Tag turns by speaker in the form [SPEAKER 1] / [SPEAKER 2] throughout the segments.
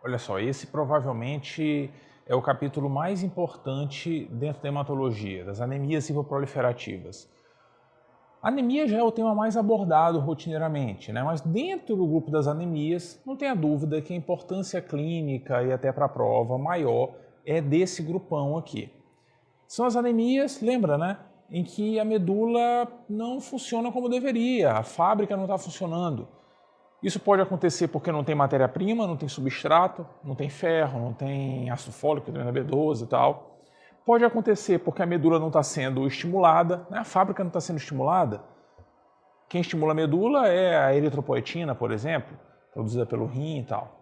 [SPEAKER 1] Olha só, esse provavelmente é o capítulo mais importante dentro da hematologia, das anemias hipoproliferativas. A anemia já é o tema mais abordado rotineiramente, né? Mas dentro do grupo das anemias, não tenha dúvida que a importância clínica e até para a prova maior é desse grupão aqui. São as anemias, lembra, né? Em que a medula não funciona como deveria, a fábrica não está funcionando. Isso pode acontecer porque não tem matéria-prima, não tem substrato, não tem ferro, não tem ácido fólico, vitamina B12 e tal. Pode acontecer porque a medula não está sendo estimulada, né? A fábrica não está sendo estimulada. Quem estimula a medula é a eritropoetina, por exemplo, produzida pelo rim e tal.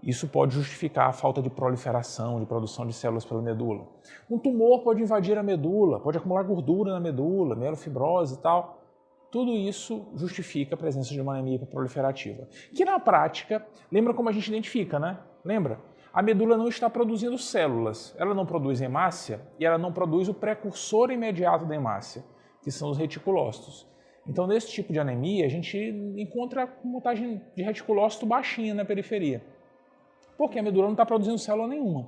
[SPEAKER 1] Isso pode justificar a falta de proliferação, de produção de células pela medula. Um tumor pode invadir a medula, pode acumular gordura na medula, mielofibrose e tal. Tudo isso justifica a presença de uma anemia hiperproliferativa. Que na prática, lembra como a gente identifica, né? Lembra? A medula não está produzindo células, ela não produz hemácia e ela não produz o precursor imediato da hemácia, que são os reticulócitos. Então, nesse tipo de anemia, a gente encontra contagem de reticulócito baixinha na periferia, porque a medula não está produzindo célula nenhuma.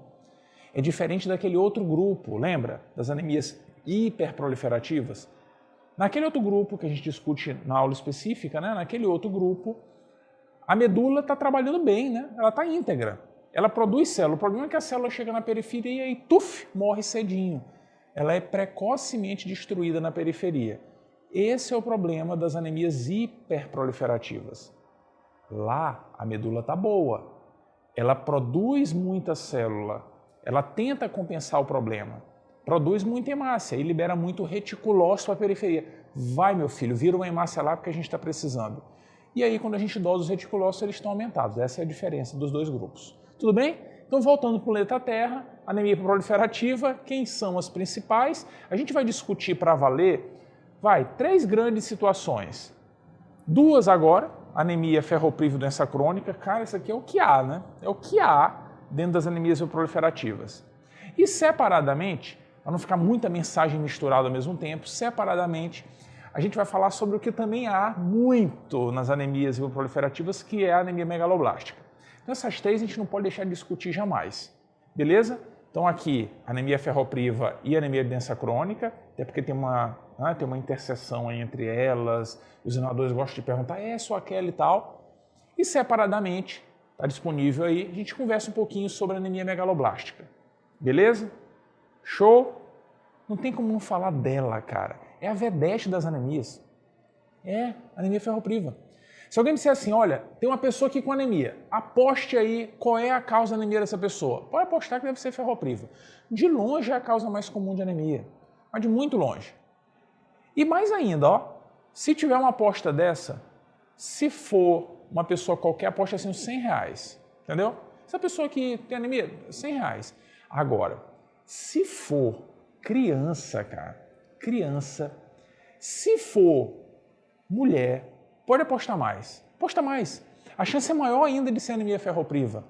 [SPEAKER 1] É diferente daquele outro grupo, lembra? Das anemias hiperproliferativas. Naquele outro grupo que a gente discute na aula específica, né? Naquele outro grupo, a medula está trabalhando bem, né? Ela está íntegra. Ela produz célula. O problema é que a célula chega na periferia e, morre cedinho. Ela é precocemente destruída na periferia. Esse é o problema das anemias hiperproliferativas. Lá, a medula está boa. Ela produz muita célula. Ela tenta compensar o problema. Produz muita hemácia e libera muito reticulócito para a periferia. Vai, meu filho, vira uma hemácia lá porque a gente está precisando. E aí, quando a gente dosa os reticulócitos, eles estão aumentados. Essa é a diferença dos dois grupos. Tudo bem? Então, voltando para o planeta Terra, anemia proliferativa, quem são as principais? A gente vai discutir para valer, três grandes situações. Duas agora, anemia ferropriva, doença crônica. Cara, isso aqui é o que há, né? É o que há dentro das anemias proliferativas. E separadamente, para não ficar muita mensagem misturada ao mesmo tempo, separadamente, a gente vai falar sobre o que também há muito nas anemias hipoproliferativas, que é a anemia megaloblástica. Então essas três a gente não pode deixar de discutir jamais, beleza? Então aqui, anemia ferropriva e anemia de doença crônica, até porque tem uma interseção entre elas, os senadores gostam de perguntar, é só aquela e tal. E separadamente, está disponível aí, a gente conversa um pouquinho sobre a anemia megaloblástica, beleza? Show? Não tem como não falar dela, cara. É a vedete das anemias. É anemia ferropriva. Se alguém disser assim, olha, tem uma pessoa aqui com anemia, aposte aí qual é a causa da anemia dessa pessoa. Pode apostar que deve ser ferropriva. De longe é a causa mais comum de anemia, mas de muito longe. E mais ainda, ó, se tiver uma aposta dessa, se for uma pessoa qualquer, aposta assim uns R$100, entendeu? Essa pessoa que tem anemia, R$100. Agora, se for criança, cara, se for mulher, pode apostar mais. Aposta mais. A chance é maior ainda de ser anemia ferropriva.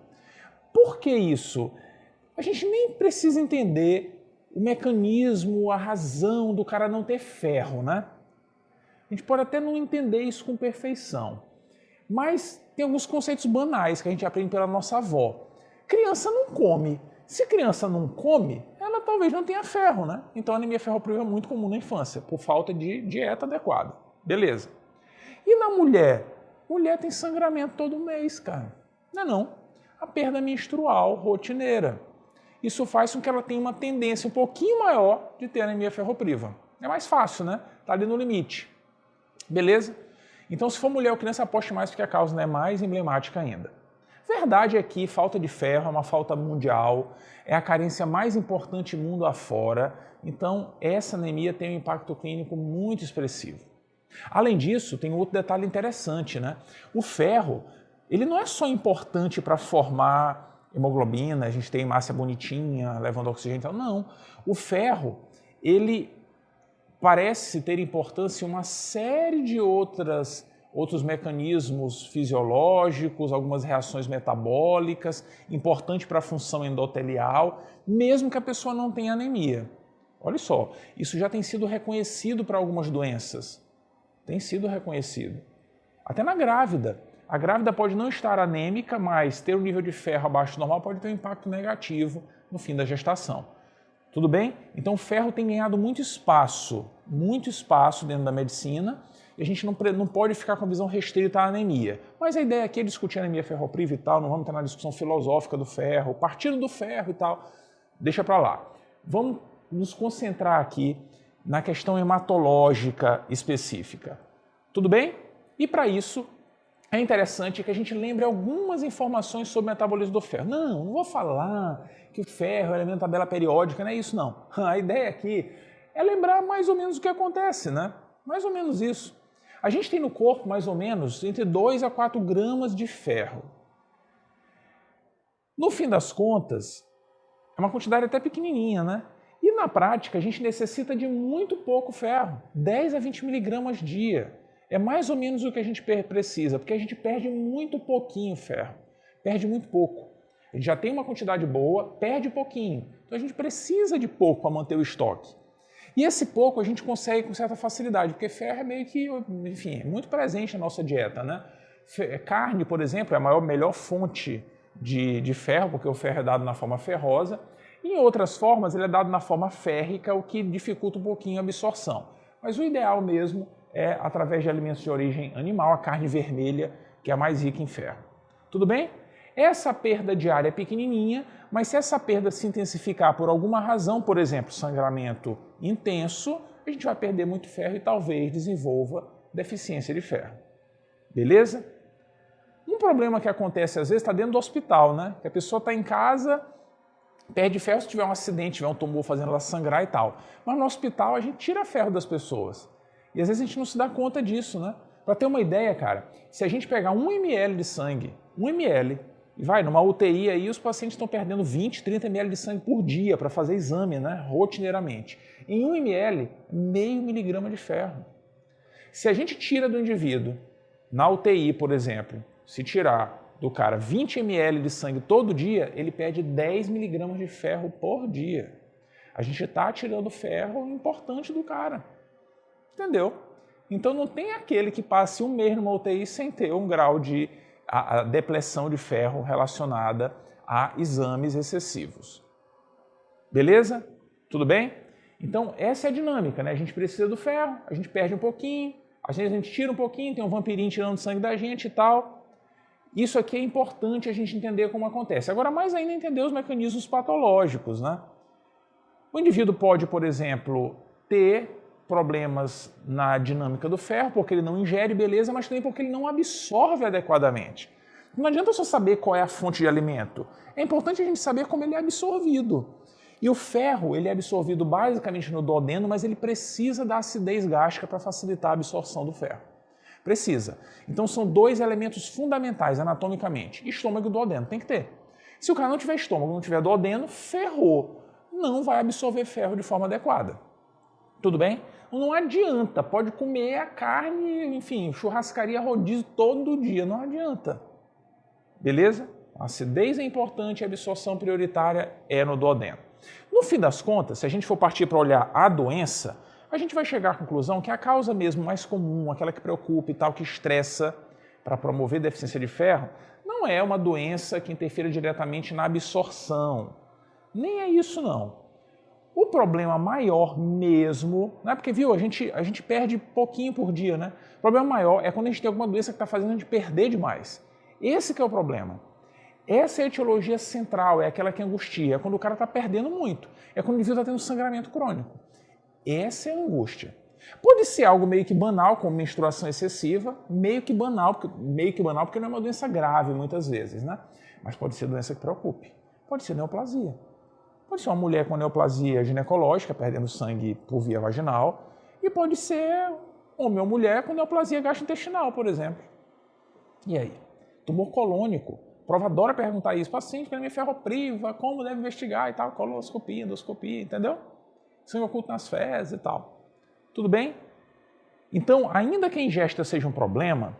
[SPEAKER 1] Por que isso? A gente nem precisa entender o mecanismo, a razão do cara não ter ferro, né? A gente pode até não entender isso com perfeição. Mas tem alguns conceitos banais que a gente aprende pela nossa avó. Criança não come. Se criança não come, ela talvez não tenha ferro, né? Então a anemia ferropriva é muito comum na infância, por falta de dieta adequada. Beleza. E na mulher? Mulher tem sangramento todo mês, cara. Não é não. A perda menstrual rotineira. Isso faz com que ela tenha uma tendência um pouquinho maior de ter anemia ferropriva. É mais fácil, né? Tá ali no limite. Beleza? Então, se for mulher ou criança, aposte mais porque a causa não é mais emblemática ainda. Verdade é que falta de ferro é uma falta mundial, é a carência mais importante mundo afora, então essa anemia tem um impacto clínico muito expressivo. Além disso, tem outro detalhe interessante, né? O ferro, ele não é só importante para formar hemoglobina, a gente tem hemácia bonitinha, levando oxigênio e tal, não. O ferro, ele parece ter importância em uma série de outros mecanismos fisiológicos, algumas reações metabólicas, importante para a função endotelial, mesmo que a pessoa não tenha anemia. Olha só, isso já tem sido reconhecido para algumas doenças. Tem sido reconhecido. Até na grávida. A grávida pode não estar anêmica, mas ter um nível de ferro abaixo do normal pode ter um impacto negativo no fim da gestação. Tudo bem? Então o ferro tem ganhado muito espaço dentro da medicina, e a gente não pode ficar com a visão restrita à anemia. Mas a ideia aqui é discutir anemia ferropriva e tal, não vamos entrar na discussão filosófica do ferro, o partido do ferro e tal, deixa para lá. Vamos nos concentrar aqui na questão hematológica específica. Tudo bem? E para isso é interessante que a gente lembre algumas informações sobre o metabolismo do ferro. Não vou falar que o ferro é elemento da tabela periódica, não é isso não. A ideia aqui é lembrar mais ou menos o que acontece, né? Mais ou menos isso. A gente tem no corpo mais ou menos entre 2 a 4 gramas de ferro. No fim das contas, é uma quantidade até pequenininha, né? E na prática a gente necessita de muito pouco ferro, 10 a 20 miligramas dia. É mais ou menos o que a gente precisa, porque a gente perde muito pouquinho ferro, perde muito pouco. A gente já tem uma quantidade boa, perde pouquinho. Então a gente precisa de pouco para manter o estoque. E esse pouco a gente consegue com certa facilidade, porque ferro é meio que, enfim, é muito presente na nossa dieta, né? Carne, por exemplo, é a melhor fonte de ferro, porque o ferro é dado na forma ferrosa. Em outras formas, ele é dado na forma férrica, o que dificulta um pouquinho a absorção. Mas o ideal mesmo é através de alimentos de origem animal, a carne vermelha, que é a mais rica em ferro. Tudo bem? Essa perda diária é pequenininha, mas se essa perda se intensificar por alguma razão, por exemplo, sangramento intenso, a gente vai perder muito ferro e talvez desenvolva deficiência de ferro. Beleza? Um problema que acontece às vezes está dentro do hospital, né? Que a pessoa está em casa, perde ferro se tiver um acidente, tiver um tumor fazendo ela sangrar e tal. Mas no hospital a gente tira ferro das pessoas. E às vezes a gente não se dá conta disso, né? Para ter uma ideia, cara, se a gente pegar 1 ml de sangue, 1 ml, e vai numa UTI aí, os pacientes estão perdendo 20, 30 ml de sangue por dia para fazer exame, né? Rotineiramente. Em 1 ml, meio miligrama de ferro. Se a gente tira do indivíduo, na UTI, por exemplo, se tirar do cara 20 ml de sangue todo dia, ele perde 10 miligramas de ferro por dia. A gente está tirando ferro importante do cara. Entendeu? Então não tem aquele que passe um mês numa UTI sem ter um grau de a depleção de ferro relacionada a exames excessivos. Beleza? Tudo bem? Então essa é a dinâmica, né? A gente precisa do ferro, a gente perde um pouquinho, às vezes a gente tira um pouquinho, tem um vampirinho tirando sangue da gente e tal. Isso aqui é importante a gente entender como acontece. Agora, mais ainda, entender os mecanismos patológicos, né? O indivíduo pode, por exemplo, ter problemas na dinâmica do ferro, porque ele não ingere, beleza, mas também porque ele não absorve adequadamente. Não adianta só saber qual é a fonte de alimento. É importante a gente saber como ele é absorvido. E o ferro, ele é absorvido basicamente no duodeno, mas ele precisa da acidez gástrica para facilitar a absorção do ferro. Precisa. Então são 2 elementos fundamentais anatomicamente. Estômago e duodeno, tem que ter. Se o cara não tiver estômago, não tiver duodeno, ferrou. Não vai absorver ferro de forma adequada. Tudo bem? Não adianta, pode comer a carne, enfim, churrascaria, rodízio todo dia, não adianta. Beleza? A acidez é importante, a absorção prioritária é no duodeno. No fim das contas, se a gente for partir para olhar a doença, a gente vai chegar à conclusão que a causa mesmo mais comum, aquela que preocupa e tal, que estressa para promover deficiência de ferro, não é uma doença que interfira diretamente na absorção. Nem é isso não. O problema maior mesmo, né? Porque, viu, a gente perde pouquinho por dia, né? O problema maior é quando a gente tem alguma doença que está fazendo a gente perder demais. Esse que é o problema. Essa é a etiologia central, é aquela que angustia, é quando o cara está perdendo muito, é quando o indivíduo está tendo sangramento crônico. Essa é a angústia. Pode ser algo meio que banal, como menstruação excessiva, meio que banal porque não é uma doença grave muitas vezes, né? Mas pode ser doença que preocupe. Pode ser neoplasia. Pode ser uma mulher com neoplasia ginecológica, perdendo sangue por via vaginal, e pode ser homem ou mulher com neoplasia gastrointestinal, por exemplo. E aí? Tumor colônico. A prova adora perguntar isso. Paciente com anemia ferropriva, como deve investigar e tal, coloscopia, endoscopia, entendeu? Sangue oculto nas fezes e tal. Tudo bem? Então, ainda que a ingesta seja um problema,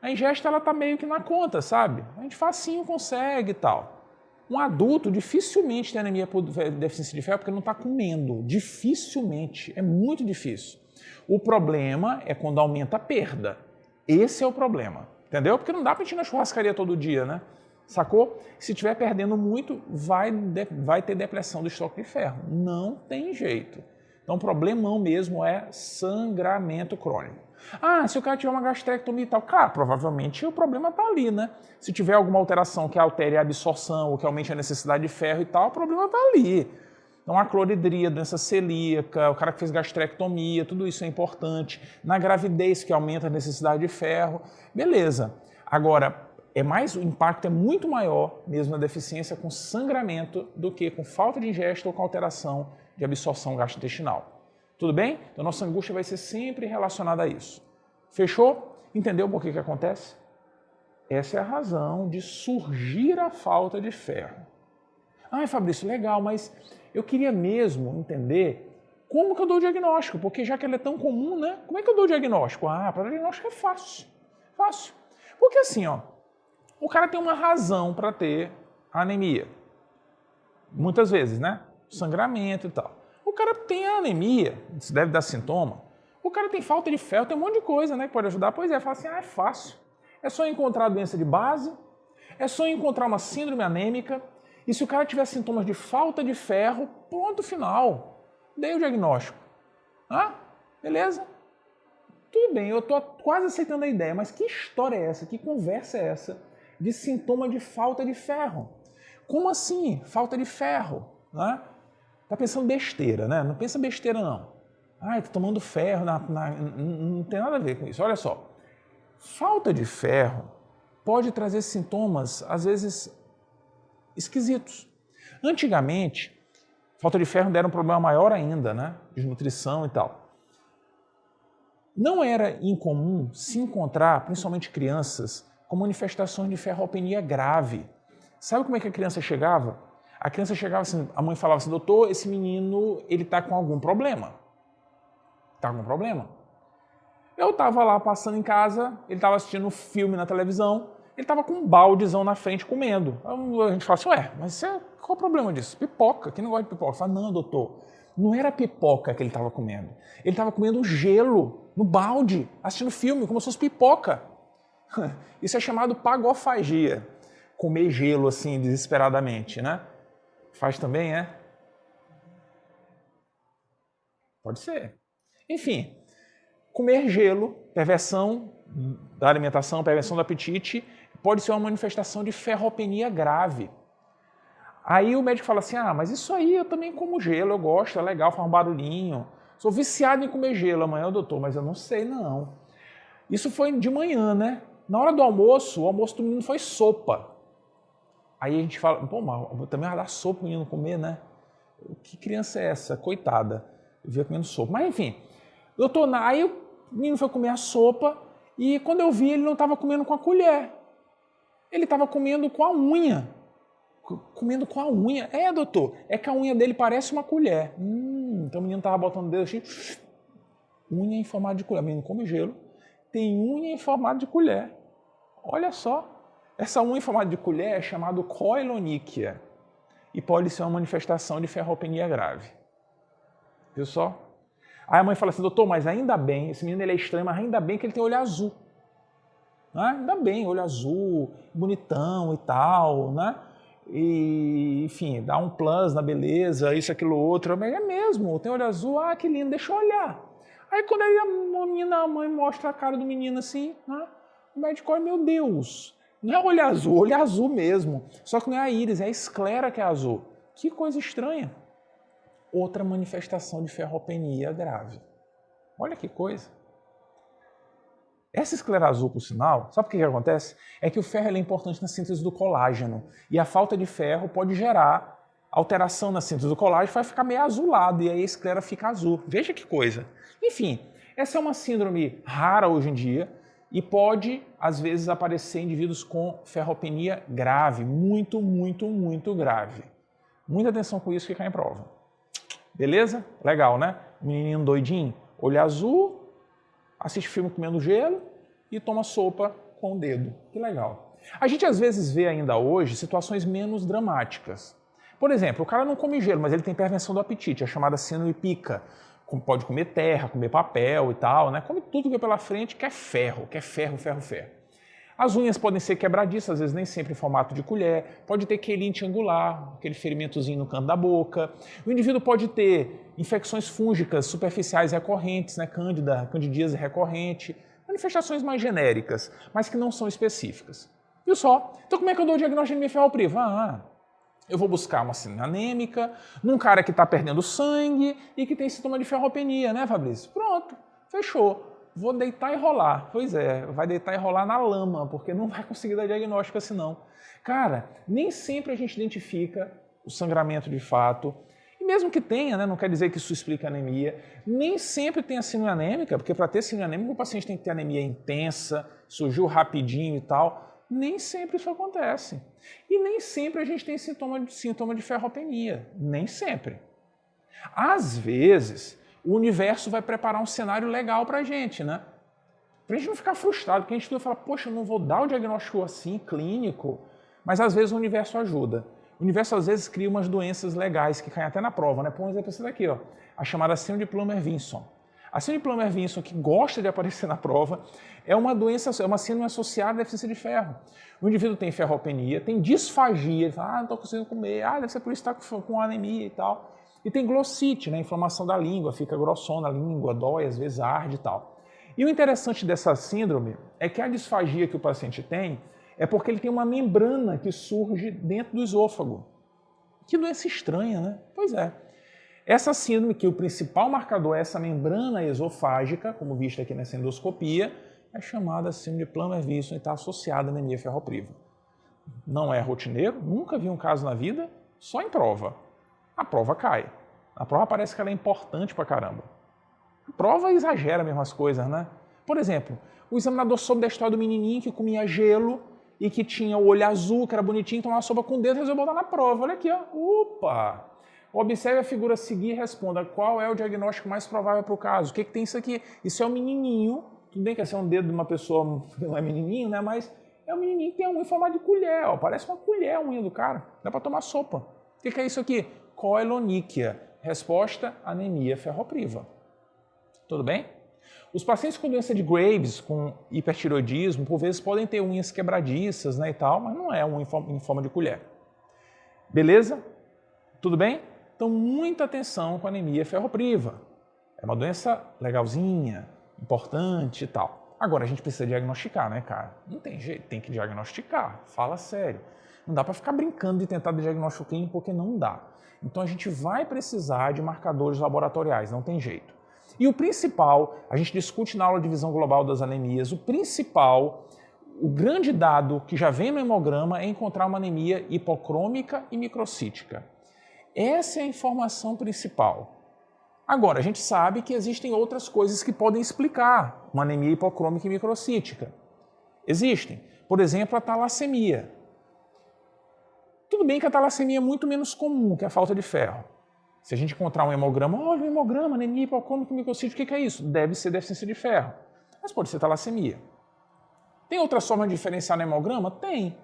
[SPEAKER 1] a ingesta ela tá meio que na conta, sabe? A gente facinho consegue e tal. Um adulto dificilmente tem anemia por deficiência de ferro porque não está comendo. Dificilmente. É muito difícil. O problema é quando aumenta a perda. Esse é o problema. Entendeu? Porque não dá para a gente ir na churrascaria todo dia, né? Sacou? Se estiver perdendo muito, vai ter depressão do estoque de ferro. Não tem jeito. Então, o problemão mesmo é sangramento crônico. Ah, se o cara tiver uma gastrectomia e tal, claro, provavelmente o problema está ali, né? Se tiver alguma alteração que altere a absorção ou que aumente a necessidade de ferro e tal, o problema está ali. Então, a cloridria, doença celíaca, o cara que fez gastrectomia, tudo isso é importante. Na gravidez, que aumenta a necessidade de ferro, beleza. Agora, o impacto é muito maior mesmo na deficiência com sangramento do que com falta de ingesta ou com alteração de absorção gastrointestinal. Tudo bem? Então, nossa angústia vai ser sempre relacionada a isso. Fechou? Entendeu por que acontece? Essa é a razão de surgir a falta de ferro. Ai, Fabrício, legal, mas eu queria mesmo entender como que eu dou o diagnóstico, porque já que ele é tão comum, né? Como é que eu dou o diagnóstico? Ah, para o diagnóstico é fácil. Fácil. Porque assim, ó, o cara tem uma razão para ter anemia. Muitas vezes, né? Sangramento e tal. O cara tem anemia, isso deve dar sintoma. O cara tem falta de ferro, tem um monte de coisa, né, que pode ajudar. Pois é, fala assim, é fácil. É só encontrar a doença de base, é só encontrar uma síndrome anêmica, e se o cara tiver sintomas de falta de ferro, ponto final. Dei o diagnóstico. Ah, beleza? Tudo bem, eu estou quase aceitando a ideia, mas que história é essa? Que conversa é essa de sintoma de falta de ferro? Como assim, falta de ferro? Né? Tá pensando besteira, né? Não pensa besteira, não. Ai, tô tomando ferro, não tem nada a ver com isso. Olha só, falta de ferro pode trazer sintomas, às vezes, esquisitos. Antigamente, falta de ferro era um problema maior ainda, né? Desnutrição e tal. Não era incomum se encontrar, principalmente crianças, com manifestações de ferropenia grave. Sabe como é que a criança chegava? A criança chegava assim, a mãe falava assim, doutor, esse menino, ele tá com algum problema. Tá com algum problema? Eu tava lá passando em casa, ele tava assistindo um filme na televisão, ele tava com um baldezão na frente comendo. A gente fala assim, ué, mas qual o problema disso? Pipoca, quem não gosta de pipoca? Eu falo, não, doutor, não era pipoca que ele tava comendo. Ele tava comendo gelo no balde, assistindo filme, como se fosse pipoca. Isso é chamado pagofagia. Comer gelo assim, desesperadamente, né? Faz também, é? Pode ser. Enfim, comer gelo, perversão da alimentação, perversão do apetite, pode ser uma manifestação de ferropenia grave. Aí o médico fala assim, mas isso aí eu também como gelo, eu gosto, é legal, faz um barulhinho. Sou viciado em comer gelo amanhã, doutor, mas eu não sei não. Isso foi de manhã, né? Na hora do almoço, o almoço do menino foi sopa. Aí a gente fala, pô, mas também vai dar sopa pro menino comer, né? Que criança é essa? Coitada. Eu via comendo sopa. Mas enfim, doutor, aí o menino foi comer a sopa e quando eu vi, ele não estava comendo com a colher. Ele estava comendo com a unha. Comendo com a unha. É, doutor, é que a unha dele parece uma colher. Então o menino estava botando o dedo assim, unha em formato de colher. O menino come gelo, tem unha em formato de colher. Olha só. Essa unha em formato de colher é chamada coiloníquia e pode ser uma manifestação de ferropenia grave. Viu só? Aí a mãe fala assim, doutor, mas ainda bem, esse menino ele é estranho, mas ainda bem que ele tem olho azul. Né? Ainda bem, olho azul, bonitão e tal, né? E, enfim, dá um plus na beleza, isso, aquilo, outro. Mas é mesmo, tem olho azul, que lindo, deixa eu olhar. Aí quando a mãe mostra a cara do menino assim, né? O médico olha, meu Deus, não é olho azul mesmo. Só que não é a íris, é a esclera que é azul. Que coisa estranha. Outra manifestação de ferropenia grave. Olha que coisa. Essa esclera azul, por sinal, sabe o que acontece? É que o ferro é importante na síntese do colágeno. E a falta de ferro pode gerar alteração na síntese do colágeno, vai ficar meio azulado e aí a esclera fica azul. Veja que coisa. Enfim, essa é uma síndrome rara hoje em dia, e pode, às vezes, aparecer em indivíduos com ferropenia grave, muito, muito, muito grave. Muita atenção com isso que cai em prova. Beleza? Legal, né? Menininho doidinho, olho azul, assiste filme comendo gelo e toma sopa com o dedo. Que legal. A gente, às vezes, vê ainda hoje situações menos dramáticas. Por exemplo, o cara não come gelo, mas ele tem hipertensão do apetite, a chamada síndrome pica. Pode comer terra, comer papel e tal, né? Come tudo que é pela frente, quer ferro, ferro. As unhas podem ser quebradiças, às vezes nem sempre em formato de colher, pode ter quelite angular, aquele ferimentozinho no canto da boca. O indivíduo pode ter infecções fúngicas superficiais recorrentes, né, cândida, candidíase recorrente, manifestações mais genéricas, mas que não são específicas. Viu só? Então como é que eu dou o diagnóstico de anemia ferropriva? Eu vou buscar uma síndrome anêmica num cara que está perdendo sangue e que tem sintoma de ferropenia, né, Fabrício? Pronto, fechou. Vou deitar e rolar. Pois é, vai deitar e rolar na lama, porque não vai conseguir dar diagnóstico assim não. Cara, nem sempre a gente identifica o sangramento de fato. E mesmo que tenha, né, não quer dizer que isso explica anemia. Nem sempre tem a síndrome anêmica, porque para ter síndrome anêmica o paciente tem que ter anemia intensa, surgiu rapidinho e tal. Nem sempre isso acontece. E nem sempre a gente tem sintoma de ferropenia. Nem sempre. Às vezes, o universo vai preparar um cenário legal para a gente, né? Para a gente não ficar frustrado, porque a gente fala, poxa, eu não vou dar o diagnóstico assim, clínico. Mas às vezes o universo ajuda. O universo às vezes cria umas doenças legais que caem até na prova, né? Por exemplo, essa daqui, ó, a chamada síndrome de Plummer-Vinson. A síndrome de Plummer-Vinson, que gosta de aparecer na prova, é uma doença, é uma síndrome associada à deficiência de ferro. O indivíduo tem ferropenia, tem disfagia, ele fala, não estou conseguindo comer, deve ser por isso que está com anemia e tal. E tem glossite, né, inflamação da língua, fica grossona a língua, dói, às vezes arde e tal. E o interessante dessa síndrome é que a disfagia que o paciente tem é porque ele tem uma membrana que surge dentro do esôfago. Que doença estranha, né? Pois é. Essa síndrome, que o principal marcador é essa membrana esofágica, como visto aqui nessa endoscopia, é chamada síndrome de Plummer-Vinson e está associada à anemia ferropriva. Não é rotineiro, nunca vi um caso na vida, só em prova. A prova cai. A prova parece que ela é importante pra caramba. A prova exagera mesmo as coisas, né? Por exemplo, o examinador soube da história do menininho que comia gelo e que tinha o olho azul, que era bonitinho, tomava sopa com o dedo e resolveu botar na prova. Olha aqui, ó. Opa! Observe a figura a seguir e responda qual é o diagnóstico mais provável para o caso. O que tem isso aqui? Isso é um menininho. Tudo bem que esse é um dedo de uma pessoa que não é menininho, né? Mas é um menininho que tem a unha em formato de colher. Ó. Parece uma colher a unha do cara. Dá para tomar sopa. O que é isso aqui? Coelonychia. Resposta, anemia ferropriva. Tudo bem? Os pacientes com doença de Graves, com hipertiroidismo, por vezes podem ter unhas quebradiças, né, e tal, mas não é unha em forma de colher. Beleza? Tudo bem? Então, muita atenção com a anemia ferropriva. É uma doença legalzinha, importante e tal. Agora, a gente precisa diagnosticar, né, cara? Não tem jeito, tem que diagnosticar. Fala sério. Não dá para ficar brincando de tentar diagnóstico clínico porque não dá. Então, a gente vai precisar de marcadores laboratoriais, não tem jeito. E o principal, a gente discute na aula de visão global das anemias, o grande dado que já vem no hemograma é encontrar uma anemia hipocrômica e microcítica. Essa é a informação principal. Agora, a gente sabe que existem outras coisas que podem explicar uma anemia hipocrômica e microcítica. Existem. Por exemplo, a talassemia. Tudo bem que a talassemia é muito menos comum que a falta de ferro. Se a gente encontrar um hemograma, olha o hemograma, anemia hipocrômica e microcítica, o que é isso? Deve ser deficiência de ferro. Mas pode ser talassemia. Tem outras formas de diferenciar no hemograma? Tem.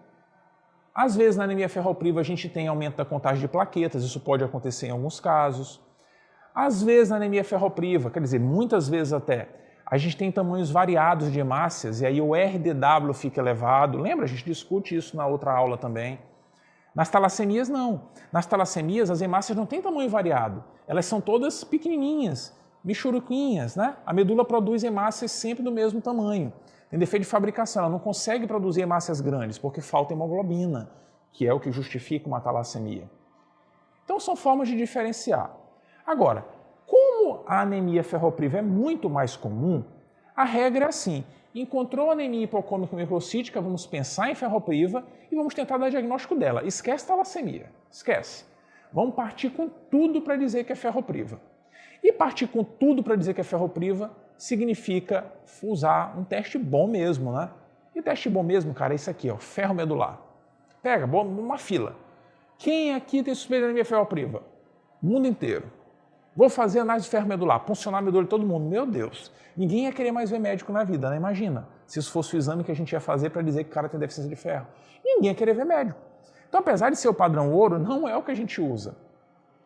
[SPEAKER 1] Às vezes, na anemia ferropriva, a gente tem aumento da contagem de plaquetas, isso pode acontecer em alguns casos. Às vezes, na anemia ferropriva, quer dizer, muitas vezes até, a gente tem tamanhos variados de hemácias, e aí o RDW fica elevado. Lembra? A gente discute isso na outra aula também. Nas talassemias, não. Nas talassemias, as hemácias não têm tamanho variado. Elas são todas pequenininhas, michuruquinhas, né? A medula produz hemácias sempre do mesmo tamanho. Tem defeito de fabricação, ela não consegue produzir hemácias grandes porque falta hemoglobina, que é o que justifica uma talassemia. Então são formas de diferenciar. Agora, como a anemia ferropriva é muito mais comum, a regra é assim, encontrou anemia hipocrômica microcítica, vamos pensar em ferropriva e vamos tentar dar diagnóstico dela. Esquece talassemia, esquece. Vamos partir com tudo para dizer que é ferropriva. E partir com tudo para dizer que é ferropriva significa usar um teste bom mesmo, né? E teste bom mesmo, cara, é isso aqui, ó, ferro medular. Pega, uma fila. Quem aqui tem suspeita de anemia ferropriva? Mundo inteiro. Vou fazer análise de ferro medular, puncionar a medula de todo mundo. Meu Deus, ninguém ia querer mais ver médico na vida, né? Imagina, se isso fosse o exame que a gente ia fazer para dizer que o cara tem deficiência de ferro. Ninguém ia querer ver médico. Então, apesar de ser o padrão ouro, não é o que a gente usa.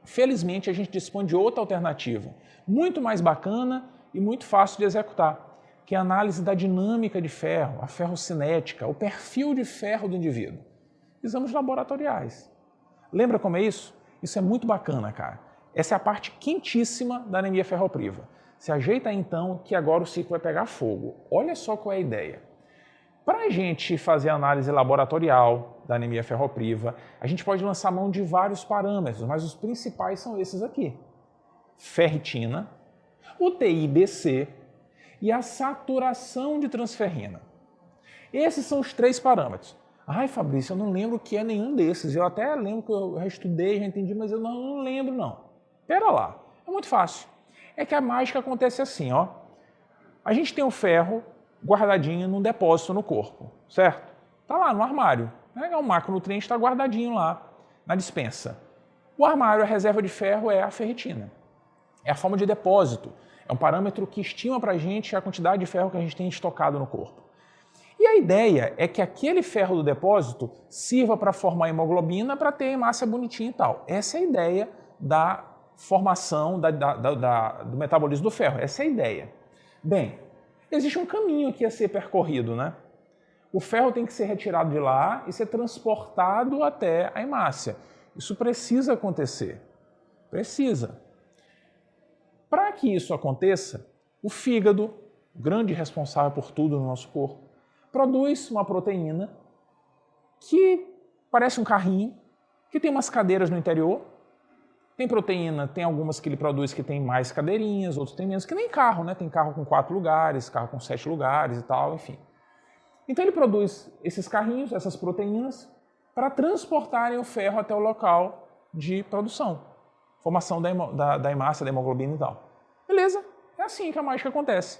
[SPEAKER 1] Felizmente, a gente dispõe de outra alternativa, muito mais bacana e muito fácil de executar. que é a análise da dinâmica de ferro, a ferrocinética, o perfil de ferro do indivíduo. Exames laboratoriais. Lembra como é isso? Isso é muito bacana, cara. Essa é a parte quentíssima da anemia ferropriva. Se ajeita aí, então, que agora o circo vai pegar fogo. Olha só qual é a ideia. Para a gente fazer a análise laboratorial da anemia ferropriva, a gente pode lançar mão de vários parâmetros, mas os principais são esses aqui. Ferritina, o TIBC e a saturação de transferrina. Esses são os 3 parâmetros. Ai, Fabrício, eu não lembro o que é nenhum desses. Eu até lembro que eu já estudei, já entendi, mas eu não lembro, não. Pera lá, é muito fácil. É que a mágica acontece assim, ó. A gente tem o ferro guardadinho num depósito no corpo, certo? Tá lá no armário. O macronutriente está guardadinho lá na despensa. O armário, a reserva de ferro é a ferritina. É a forma de depósito. É um parâmetro que estima para a gente a quantidade de ferro que a gente tem estocado no corpo. E a ideia é que aquele ferro do depósito sirva para formar hemoglobina para ter hemácia bonitinha e tal. Essa é a ideia da formação do metabolismo do ferro. Essa é a ideia. Bem, existe um caminho aqui a ser percorrido, né? O ferro tem que ser retirado de lá e ser transportado até a hemácia. Isso precisa acontecer. Precisa. Para que isso aconteça, o fígado, o grande responsável por tudo no nosso corpo, produz uma proteína que parece um carrinho, que tem umas cadeiras no interior. Tem proteína, tem algumas que ele produz que tem mais cadeirinhas, outros tem menos, que nem carro, né? Tem carro com 4 lugares, carro com 7 lugares e tal, enfim. Então ele produz esses carrinhos, essas proteínas, para transportarem o ferro até o local de produção, formação da hemácia, da hemoglobina e tal. Beleza? É assim que a mágica acontece.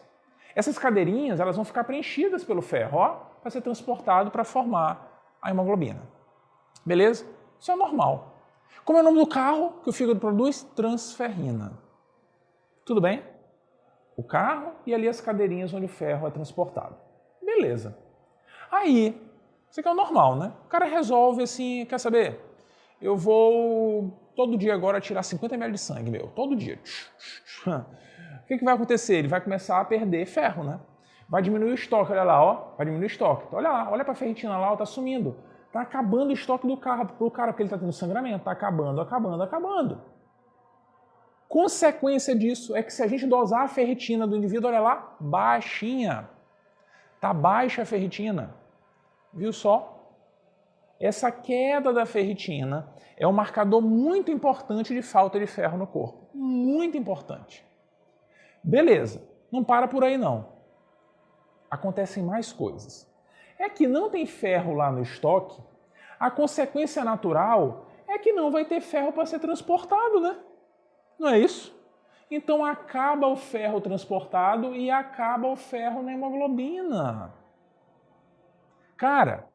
[SPEAKER 1] Essas cadeirinhas, elas vão ficar preenchidas pelo ferro, ó, para ser transportado para formar a hemoglobina. Beleza? Isso é normal. Como é o nome do carro que o fígado produz? Transferrina. Tudo bem? O carro e ali as cadeirinhas onde o ferro é transportado. Beleza. Aí, isso aqui é o normal, né? O cara resolve assim, quer saber? Eu vou todo dia agora tirar 50 ml de sangue, meu. Todo dia. O que vai acontecer? Ele vai começar a perder ferro, né? Vai diminuir o estoque, olha lá, ó. Vai diminuir o estoque. Então, olha lá, olha para a ferritina lá, ó, tá sumindo. Tá acabando o estoque do carro pro cara, porque ele tá tendo sangramento. Tá acabando, acabando, acabando. Consequência disso é que se a gente dosar a ferritina do indivíduo, olha lá, baixinha. Tá baixa a ferritina. Viu só? Essa queda da ferritina é um marcador muito importante de falta de ferro no corpo. Muito importante. Beleza, não para por aí não. Acontecem mais coisas. É que não tem ferro lá no estoque, a consequência natural é que não vai ter ferro para ser transportado, né? Não é isso? Então acaba o ferro transportado e acaba o ferro na hemoglobina. Cara,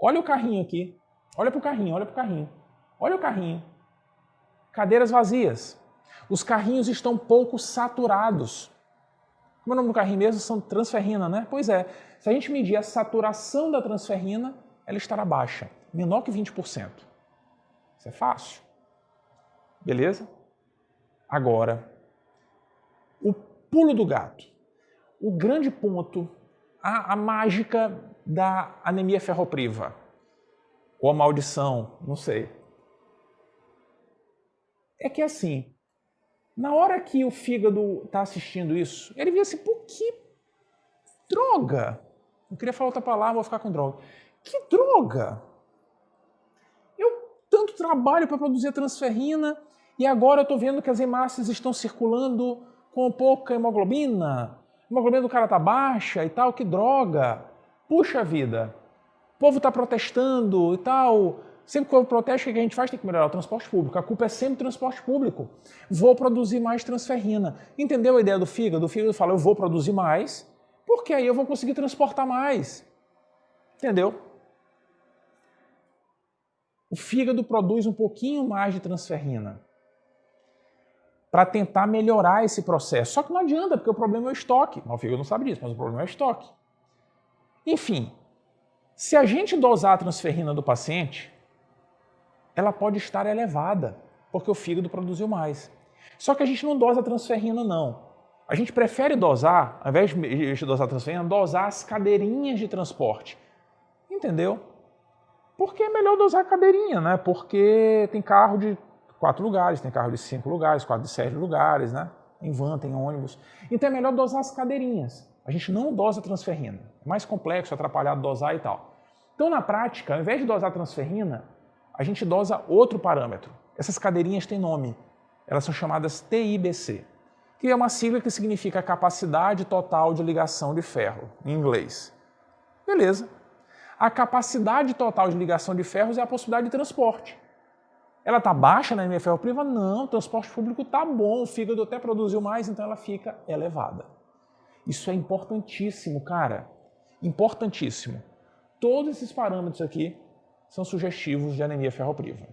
[SPEAKER 1] olha o carrinho aqui. Olha para o carrinho, olha para o carrinho. Olha o carrinho. Cadeiras vazias. Os carrinhos estão pouco saturados. Como é o nome do carrinho mesmo? São transferrina, né? Pois é. Se a gente medir a saturação da transferrina, ela estará baixa. Menor que 20%. Isso é fácil. Beleza? Agora, o pulo do gato. O grande ponto, a mágica da anemia ferropriva. Ou a maldição, não sei. É que assim, na hora que o fígado está assistindo isso, ele vê assim, pô, que droga! Não queria falar outra palavra, vou ficar com droga. Que droga! Eu tanto trabalho para produzir a transferrina e agora eu estou vendo que as hemácias estão circulando com pouca hemoglobina. A hemoglobina do cara está baixa e tal, que droga! Puxa vida! O povo está protestando e tal. Sempre que eu protesto, o que a gente faz? Tem que melhorar o transporte público. A culpa é sempre transporte público. Vou produzir mais transferrina. Entendeu a ideia do fígado? O fígado fala, eu vou produzir mais, porque aí eu vou conseguir transportar mais. Entendeu? O fígado produz um pouquinho mais de transferrina para tentar melhorar esse processo. Só que não adianta, porque o problema é o estoque. O fígado não sabe disso, mas o problema é o estoque. Enfim, se a gente dosar a transferrina do paciente, ela pode estar elevada, porque o fígado produziu mais. Só que a gente não dosa a transferrina, não. A gente prefere dosar, ao invés de dosar a transferrina, dosar as cadeirinhas de transporte. Entendeu? Porque é melhor dosar a cadeirinha, né? Porque tem carro de 4 lugares, tem carro de 5 lugares, 4 de 7 lugares, né? Tem van, tem ônibus. Então é melhor dosar as cadeirinhas. A gente não dosa a transferrina. É mais complexo, atrapalhado dosar e tal. Então, na prática, ao invés de dosar a transferrina, a gente dosa outro parâmetro. Essas cadeirinhas têm nome. Elas são chamadas TIBC, que é uma sigla que significa capacidade total de ligação de ferro, em inglês. Beleza. A capacidade total de ligação de ferros é a possibilidade de transporte. Ela está baixa na anemia ferropriva? Não, o transporte público está bom, o fígado até produziu mais, então ela fica elevada. Isso é importantíssimo, cara. Importantíssimo. Todos esses parâmetros aqui são sugestivos de anemia ferropriva.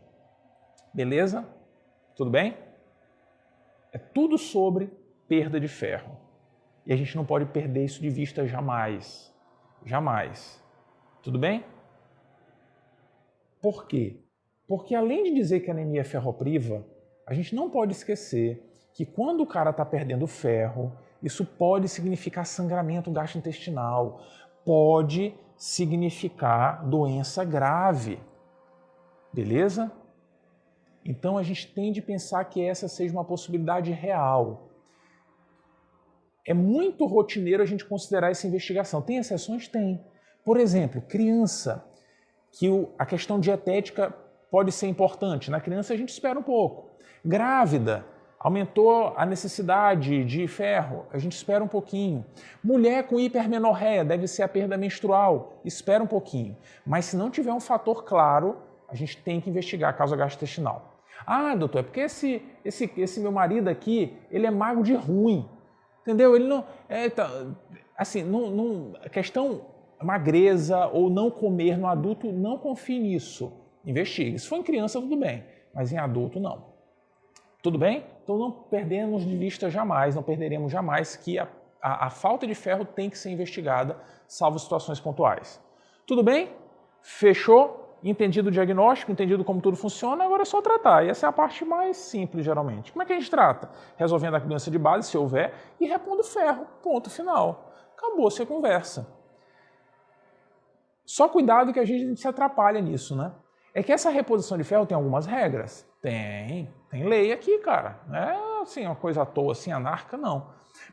[SPEAKER 1] Beleza? Tudo bem? É tudo sobre perda de ferro. E a gente não pode perder isso de vista jamais. Jamais. Tudo bem? Por quê? Porque além de dizer que a anemia é ferropriva, a gente não pode esquecer que quando o cara está perdendo ferro, isso pode significar sangramento gastrointestinal, pode significar doença grave. Beleza? Então a gente tem de pensar que essa seja uma possibilidade real. É muito rotineiro a gente considerar essa investigação. Tem exceções? Tem. Por exemplo, criança, que a questão dietética pode ser importante. Na criança a gente espera um pouco. Grávida, aumentou a necessidade de ferro, a gente espera um pouquinho. Mulher com hipermenorreia, deve ser a perda menstrual, espera um pouquinho. Mas se não tiver um fator claro, a gente tem que investigar a causa gastrointestinal. Ah, doutor, é porque esse meu marido aqui, ele é magro de ruim. Entendeu? Ele não... assim, a questão magreza ou não comer no adulto, não confie nisso. Investigue. Se for em criança, tudo bem, mas em adulto, não. Tudo bem? Então não perdemos de vista jamais, não perderemos jamais que a falta de ferro tem que ser investigada, salvo situações pontuais. Tudo bem? Fechou? Entendido o diagnóstico, entendido como tudo funciona, agora é só tratar. E essa é a parte mais simples, geralmente. Como é que a gente trata? Resolvendo a doença de base, se houver, e repondo ferro. Ponto final. Acabou-se a conversa. Só cuidado que a gente se atrapalha nisso, né? É que essa reposição de ferro tem algumas regras. Tem lei aqui, cara. Não é assim, uma coisa à toa, assim, anarca, não.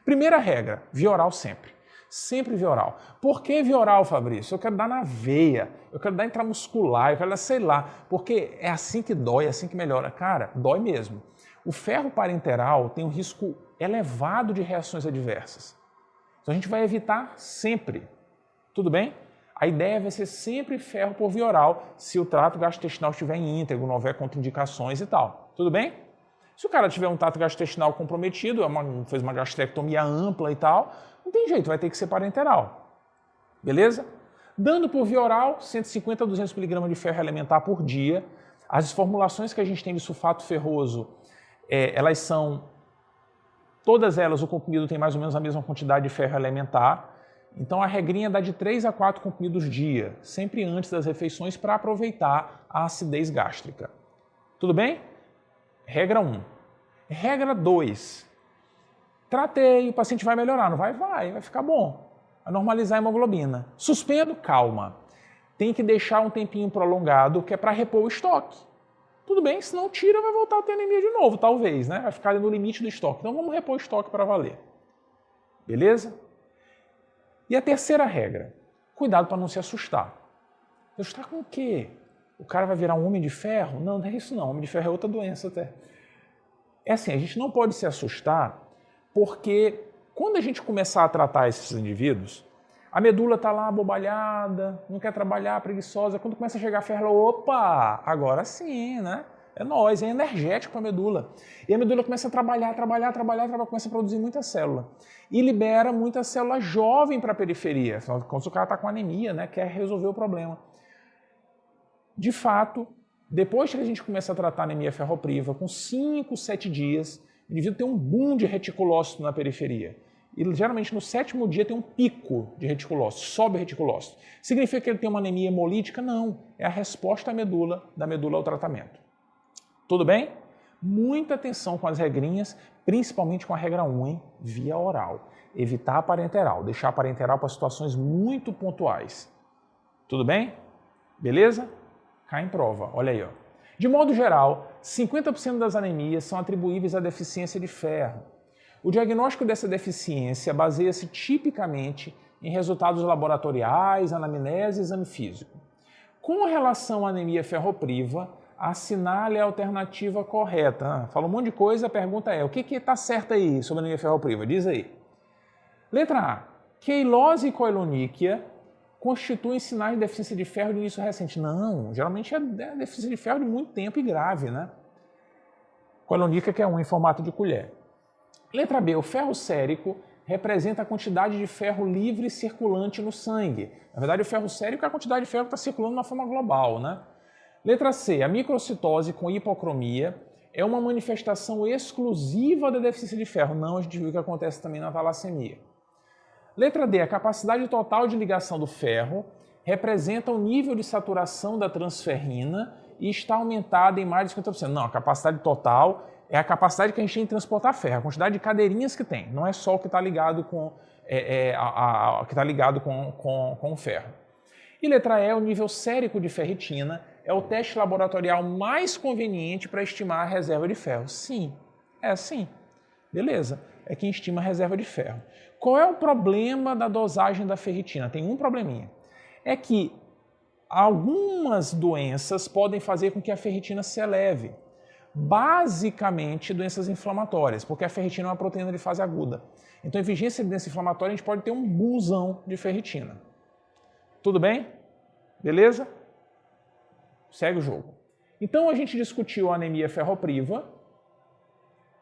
[SPEAKER 1] Primeira regra, via oral sempre. Sempre via oral. Por que via oral, Fabrício? Eu quero dar na veia, eu quero dar intramuscular, eu quero dar, sei lá, porque é assim que dói, é assim que melhora. Cara, dói mesmo. O ferro parenteral tem um risco elevado de reações adversas. Então a gente vai evitar sempre. Tudo bem? A ideia vai ser sempre ferro por via oral, se o trato gastrointestinal estiver íntegro, não houver contraindicações e tal. Tudo bem? Se o cara tiver um trato gastrointestinal comprometido, fez uma gastrectomia ampla e tal, não tem jeito, vai ter que ser parenteral. Beleza? Dando por via oral, 150 a 200 mg de ferro elementar por dia. As formulações que a gente tem de sulfato ferroso, elas são, todas elas, o comprimido tem mais ou menos a mesma quantidade de ferro elementar. Então a regrinha dá de 3 a 4 comprimidos dia, sempre antes das refeições, para aproveitar a acidez gástrica. Tudo bem? Regra 1. Regra 2. Tratei, o paciente vai melhorar, não vai? Vai ficar bom. Vai normalizar a hemoglobina. Suspendo, calma. Tem que deixar um tempinho prolongado, que é para repor o estoque. Tudo bem, se não tira, vai voltar a ter anemia de novo, talvez, né? Vai ficar no limite do estoque. Então vamos repor o estoque para valer. Beleza? E a terceira regra, cuidado para não se assustar. Assustar com o quê? O cara vai virar um homem de ferro? Não, não é isso não, homem de ferro é outra doença até. É assim, a gente não pode se assustar porque quando a gente começar a tratar esses indivíduos, a medula está lá abobalhada, não quer trabalhar, preguiçosa, quando começa a chegar ferro, opa, agora sim, né? É nóis, é energético para a medula. E a medula começa a trabalhar, começa a produzir muita célula. E libera muita célula jovem para a periferia. Afinal de contas, o cara está com anemia, né? Quer resolver o problema. De fato, depois que a gente começa a tratar a anemia ferropriva, com 5, 7 dias, o indivíduo tem um boom de reticulócito na periferia. E geralmente no 7º dia tem um pico de reticulócito, sobe reticulócito. Significa que ele tem uma anemia hemolítica? Não. É a resposta da medula ao tratamento. Tudo bem? Muita atenção com as regrinhas, principalmente com a regra 1, hein? Via oral. Evitar a parenteral, deixar a parenteral para situações muito pontuais. Tudo bem? Beleza? Cai em prova, olha aí, ó. De modo geral, 50% das anemias são atribuíveis à deficiência de ferro. O diagnóstico dessa deficiência baseia-se tipicamente em resultados laboratoriais, anamnese e exame físico. Com relação à anemia ferropriva, assinale a alternativa correta. Fala um monte de coisa, a pergunta é, o que está certo aí sobre a anemia ferropriva? Diz aí. Letra A. Queilose e coiloníquia constituem sinais de deficiência de ferro de início recente. Não, geralmente é deficiência de ferro de muito tempo e grave, né? Coiloníquia que é um em formato de colher. Letra B. O ferro sérico representa a quantidade de ferro livre circulante no sangue. Na verdade, o ferro sérico é a quantidade de ferro que está circulando de uma forma global, né? Letra C. A microcitose com hipocromia é uma manifestação exclusiva da deficiência de ferro. Não, a gente viu que acontece também na talassemia. Letra D. A capacidade total de ligação do ferro representa o nível de saturação da transferrina e está aumentada em mais de 50%. Não, a capacidade total é a capacidade que a gente tem de transportar ferro, a quantidade de cadeirinhas que tem. Não é só o que está ligado com o ferro. E letra E. O nível sérico de ferritina é o teste laboratorial mais conveniente para estimar a reserva de ferro. Sim, sim. Beleza, é quem estima a reserva de ferro. Qual é o problema da dosagem da ferritina? Tem um probleminha. É que algumas doenças podem fazer com que a ferritina se eleve. Basicamente, doenças inflamatórias, porque a ferritina é uma proteína de fase aguda. Então, em vigência de doença inflamatória, a gente pode ter um boomzão de ferritina. Tudo bem? Beleza? Segue o jogo. Então, a gente discutiu a anemia ferropriva,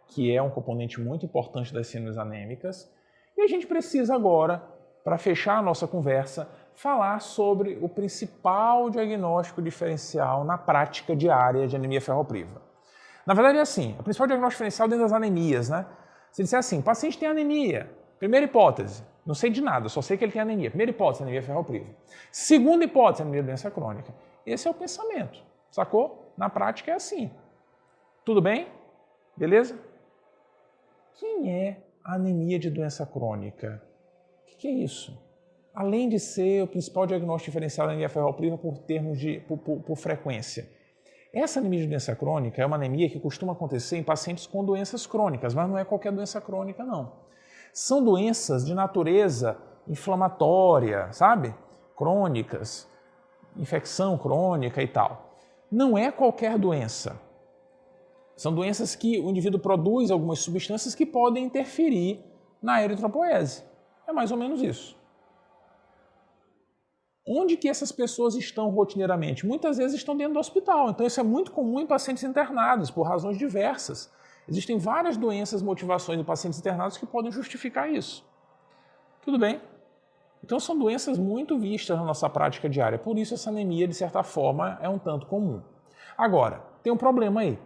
[SPEAKER 1] que é um componente muito importante das síndromes anêmicas, e a gente precisa agora, para fechar a nossa conversa, falar sobre o principal diagnóstico diferencial na prática diária de anemia ferropriva. Na verdade é assim, o principal diagnóstico diferencial dentro das anemias, né? Se disser assim, o paciente tem anemia, primeira hipótese, não sei de nada, só sei que ele tem anemia. Primeira hipótese, anemia ferropriva. Segunda hipótese, anemia de doença crônica. Esse é o pensamento, sacou? Na prática é assim. Tudo bem? Beleza? Quem é a anemia de doença crônica? O que é isso? Além de ser o principal diagnóstico diferencial da anemia ferropriva por frequência. Essa anemia de doença crônica é uma anemia que costuma acontecer em pacientes com doenças crônicas, mas não é qualquer doença crônica, não. São doenças de natureza inflamatória, sabe? Crônicas, infecção crônica e tal. Não é qualquer doença. São doenças que o indivíduo produz algumas substâncias que podem interferir na eritropoese. É mais ou menos isso. Onde que essas pessoas estão rotineiramente? Muitas vezes estão dentro do hospital. Então isso é muito comum em pacientes internados, por razões diversas. Existem várias doenças, motivações em pacientes internados que podem justificar isso. Tudo bem? Então são doenças muito vistas na nossa prática diária. Por isso essa anemia, de certa forma, é um tanto comum. Agora, tem um problema aí.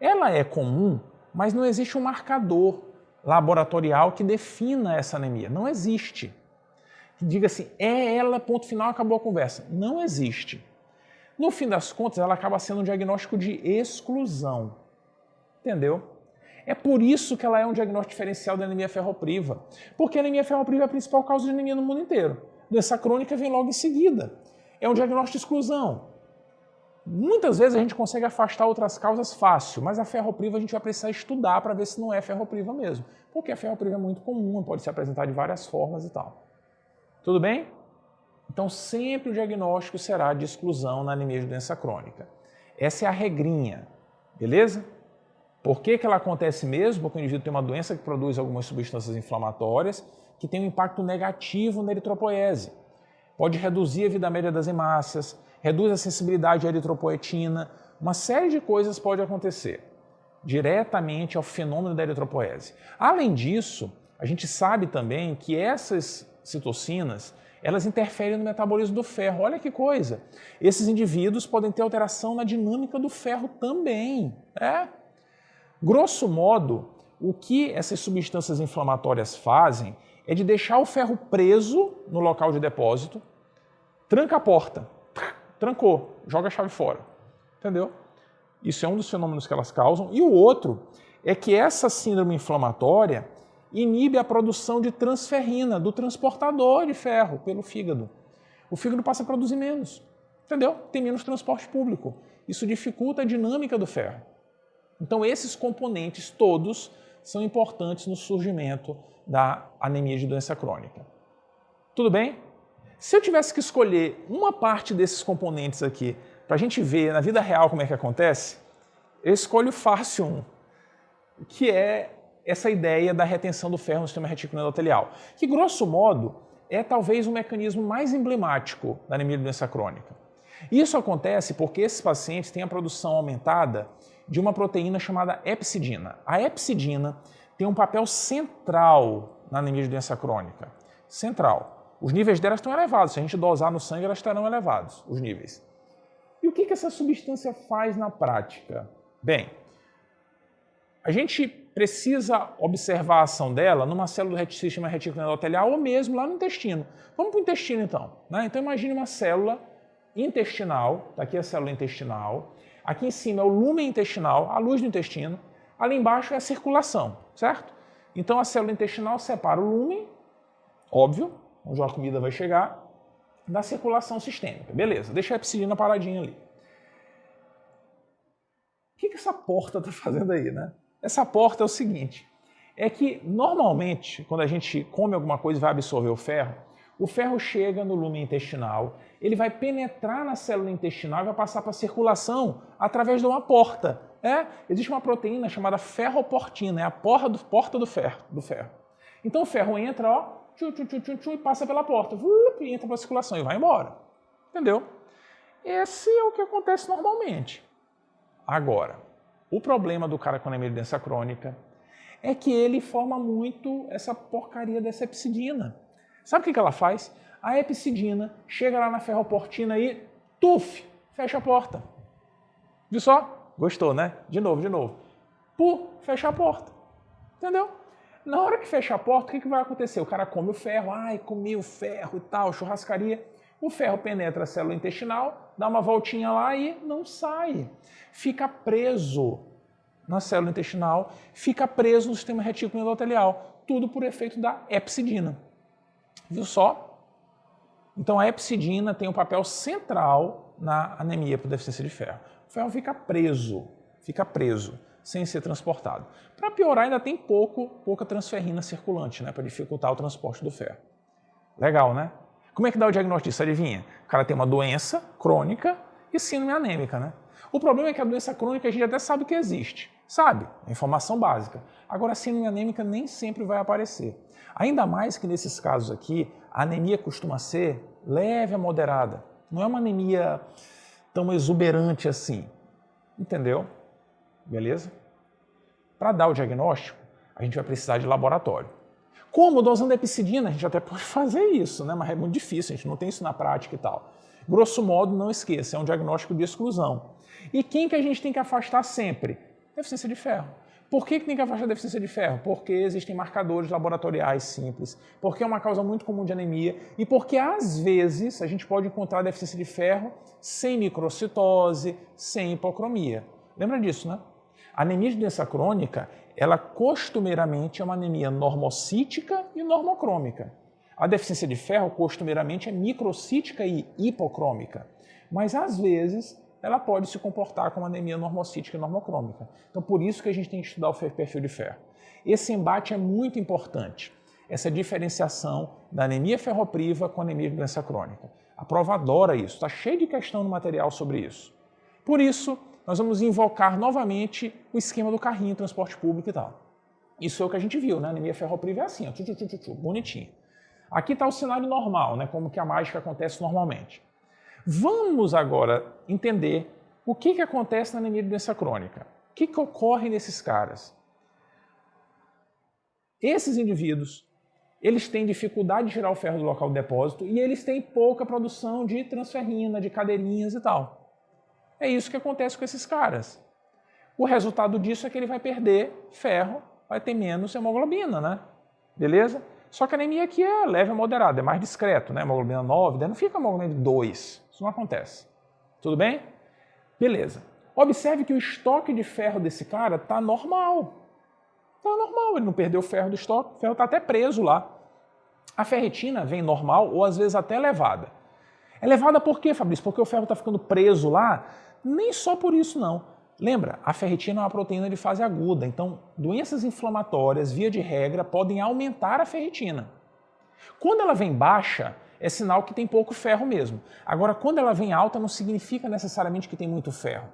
[SPEAKER 1] Ela é comum, mas não existe um marcador laboratorial que defina essa anemia. Não existe. Diga assim, é ela, ponto final, acabou a conversa. Não existe. No fim das contas, ela acaba sendo um diagnóstico de exclusão. Entendeu? É por isso que ela é um diagnóstico diferencial da anemia ferropriva. Porque a anemia ferropriva é a principal causa de anemia no mundo inteiro. Doença crônica vem logo em seguida. É um diagnóstico de exclusão. Muitas vezes a gente consegue afastar outras causas fácil, mas a ferropriva a gente vai precisar estudar para ver se não é ferropriva mesmo. Porque a ferropriva é muito comum, pode se apresentar de várias formas e tal. Tudo bem? Então sempre o diagnóstico será de exclusão na anemia de doença crônica. Essa é a regrinha, beleza? Por que ela acontece mesmo? Porque o indivíduo tem uma doença que produz algumas substâncias inflamatórias que tem um impacto negativo na eritropoese. Pode reduzir a vida média das hemácias, reduz a sensibilidade à eritropoetina, uma série de coisas pode acontecer diretamente ao fenômeno da eritropoese. Além disso, a gente sabe também que essas citocinas, elas interferem no metabolismo do ferro. Olha que coisa! Esses indivíduos podem ter alteração na dinâmica do ferro também. Grosso modo, o que essas substâncias inflamatórias fazem é de deixar o ferro preso no local de depósito, tranca a porta, trancou, joga a chave fora, entendeu? Isso é um dos fenômenos que elas causam. E o outro é que essa síndrome inflamatória inibe a produção de transferrina, do transportador de ferro, pelo fígado. O fígado passa a produzir menos, entendeu? Tem menos transporte público. Isso dificulta a dinâmica do ferro. Então, esses componentes todos são importantes no surgimento da anemia de doença crônica. Tudo bem? Se eu tivesse que escolher uma parte desses componentes aqui para a gente ver na vida real como é que acontece, eu escolho fácil um, que é essa ideia da retenção do ferro no sistema retículo endotelial, que, grosso modo, é talvez o mecanismo mais emblemático da anemia de doença crônica. Isso acontece porque esses pacientes têm a produção aumentada de uma proteína chamada hepcidina. A hepcidina tem um papel central na anemia de doença crônica. Central. Os níveis delas estão elevados. Se a gente dosar no sangue, elas estarão elevados, os níveis. E o que essa substância faz na prática? Bem, a gente precisa observar a ação dela numa célula do sistema retículo endotelial ou mesmo lá no intestino. Vamos para o intestino, então. Né? Então, imagine uma célula intestinal, está aqui a célula intestinal, aqui em cima é o lúmen intestinal, a luz do intestino, ali embaixo é a circulação, certo? Então, a célula intestinal separa o lúmen, óbvio, onde a comida vai chegar, da circulação sistêmica. Beleza, deixa a hepcidina paradinha ali. O que essa porta está fazendo aí, né? Essa porta é o seguinte, é que normalmente, quando a gente come alguma coisa e vai absorver o ferro chega no lúmen intestinal, ele vai penetrar na célula intestinal e vai passar para a circulação através de uma porta. Existe uma proteína chamada ferroportina, é a porta do ferro. Então o ferro entra, ó, e passa pela porta, e entra para a circulação e vai embora. Entendeu? Esse é o que acontece normalmente. Agora, o problema do cara com anemia de doença crônica é que ele forma muito essa porcaria dessa hepcidina. Sabe o que ela faz? A hepcidina chega lá na ferroportina e, fecha a porta. Viu só? Gostou, né? De novo. Fecha a porta. Entendeu? Na hora que fecha a porta, o que vai acontecer? O cara come o ferro, comi o ferro e tal, churrascaria. O ferro penetra a célula intestinal, dá uma voltinha lá e não sai. Fica preso na célula intestinal, fica preso no sistema retículo endotelial. Tudo por efeito da hepcidina. Viu só? Então a hepcidina tem um papel central na anemia por deficiência de ferro. O ferro fica preso, sem ser transportado. Para piorar, ainda tem pouca transferrina circulante, né, para dificultar o transporte do ferro. Legal, né? Como é que dá o diagnóstico disso? Adivinha? O cara tem uma doença crônica e síndrome anêmica, né? O problema é que a doença crônica a gente até sabe que existe. Sabe? É informação básica. Agora, a síndrome anêmica nem sempre vai aparecer. Ainda mais que nesses casos aqui, a anemia costuma ser leve a moderada. Não é uma anemia tão exuberante assim. Entendeu? Beleza? Para dar o diagnóstico, a gente vai precisar de laboratório. Como? Dosando hepcidina, a gente até pode fazer isso, né? Mas é muito difícil, a gente não tem isso na prática e tal. Grosso modo, não esqueça, é um diagnóstico de exclusão. E quem que a gente tem que afastar sempre? Deficiência de ferro. Por que tem que afastar a deficiência de ferro? Porque existem marcadores laboratoriais simples, porque é uma causa muito comum de anemia e porque, às vezes, a gente pode encontrar deficiência de ferro sem microcitose, sem hipocromia. Lembra disso, né? A anemia de doença crônica, ela costumeiramente é uma anemia normocítica e normocrômica. A deficiência de ferro, costumeiramente, é microcítica e hipocrômica. Mas, às vezes, ela pode se comportar como anemia normocítica e normocrômica. Então, por isso que a gente tem que estudar o perfil de ferro. Esse embate é muito importante, essa diferenciação da anemia ferropriva com a anemia de doença crônica. A prova adora isso, está cheio de questão no material sobre isso. Por isso, nós vamos invocar novamente o esquema do carrinho, transporte público e tal. Isso é o que a gente viu, né? A anemia ferropriva é assim, ó, bonitinho. Aqui está o cenário normal, né? Como que a mágica acontece normalmente. Vamos agora entender o que acontece na anemia de doença crônica. O que ocorre nesses caras? Esses indivíduos, eles têm dificuldade de tirar o ferro do local de depósito e eles têm pouca produção de transferrina, de cadeirinhas e tal. É isso que acontece com esses caras. O resultado disso é que ele vai perder ferro, vai ter menos hemoglobina, né? Beleza? Só que a anemia aqui é leve a moderada, é mais discreto, né? Hemoglobina 9, daí não fica hemoglobina de 2. Isso não acontece. Tudo bem? Beleza. Observe que o estoque de ferro desse cara está normal. Está normal, ele não perdeu o ferro do estoque, o ferro está até preso lá. A ferritina vem normal ou às vezes até elevada. Elevada por quê, Fabrício? Porque o ferro está ficando preso lá? Nem só por isso não. Lembra, a ferritina é uma proteína de fase aguda, então doenças inflamatórias, via de regra, podem aumentar a ferritina. Quando ela vem baixa, é sinal que tem pouco ferro mesmo. Agora, quando ela vem alta, não significa necessariamente que tem muito ferro.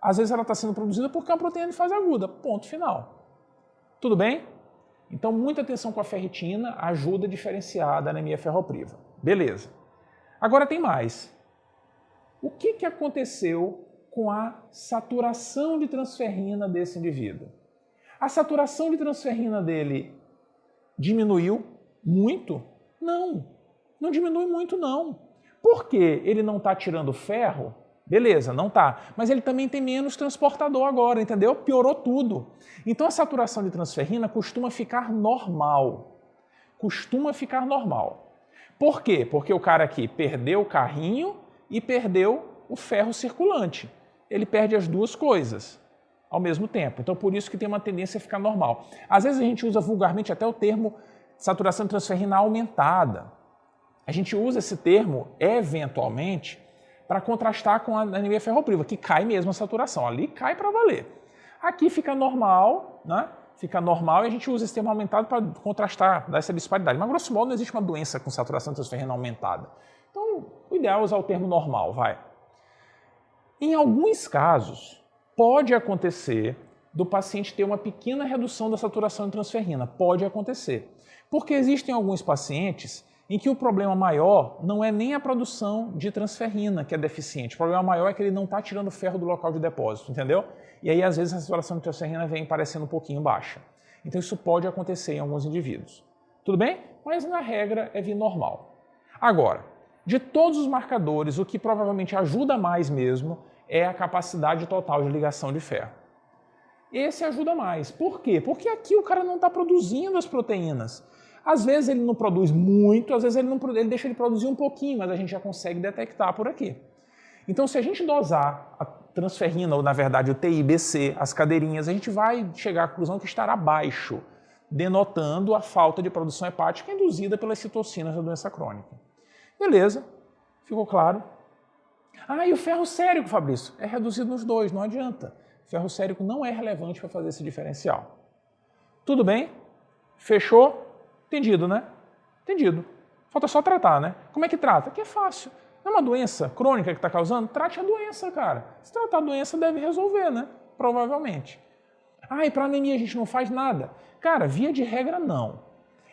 [SPEAKER 1] Às vezes ela está sendo produzida porque é uma proteína de fase aguda, ponto final. Tudo bem? Então, muita atenção com a ferritina ajuda a diferenciar da anemia ferropriva. Beleza. Agora tem mais. O que aconteceu com a saturação de transferrina desse indivíduo? A saturação de transferrina dele diminuiu muito? Não, não diminui muito não. Por quê? Ele não está tirando ferro? Beleza, não tá. Mas ele também tem menos transportador agora, entendeu? Piorou tudo. Então a saturação de transferrina costuma ficar normal. Costuma ficar normal. Por quê? Porque o cara aqui perdeu o carrinho e perdeu o ferro circulante. Ele perde as duas coisas ao mesmo tempo. Então por isso que tem uma tendência a ficar normal. Às vezes a gente usa vulgarmente até o termo saturação de transferrina aumentada. A gente usa esse termo eventualmente para contrastar com a anemia ferropriva, que cai mesmo a saturação. Ali cai para valer. Aqui fica normal, né? Fica normal e a gente usa esse termo aumentado para contrastar, dar essa disparidade. Mas, grosso modo, não existe uma doença com saturação de transferrina aumentada. Então, o ideal é usar o termo normal, vai. Em alguns casos, pode acontecer do paciente ter uma pequena redução da saturação de transferrina. Pode acontecer. Porque existem alguns pacientes em que o problema maior não é nem a produção de transferrina que é deficiente. O problema maior é que ele não está tirando ferro do local de depósito, entendeu? E aí, às vezes, a saturação de transferrina vem parecendo um pouquinho baixa. Então, isso pode acontecer em alguns indivíduos. Tudo bem? Mas, na regra, é via normal. Agora, de todos os marcadores, o que provavelmente ajuda mais mesmo é a capacidade total de ligação de ferro. Esse ajuda mais. Por quê? Porque aqui o cara não está produzindo as proteínas. Às vezes ele não produz muito, às vezes ele deixa ele produzir um pouquinho, mas a gente já consegue detectar por aqui. Então, se a gente dosar a transferrina, ou na verdade o TIBC, as cadeirinhas, a gente vai chegar à conclusão que estará baixo, denotando a falta de produção hepática induzida pelas citocinas da doença crônica. Beleza, ficou claro. Ah, e o ferro sérico, Fabrício? É reduzido nos dois, não adianta. O ferro sérico não é relevante para fazer esse diferencial. Tudo bem? Fechou? Entendido, né? Entendido. Falta só tratar, né? Como é que trata? Que é fácil. Não é uma doença crônica que está causando? Trate a doença, cara. Se tratar a doença, deve resolver, né? Provavelmente. Ah, e para anemia a gente não faz nada? Cara, via de regra, não.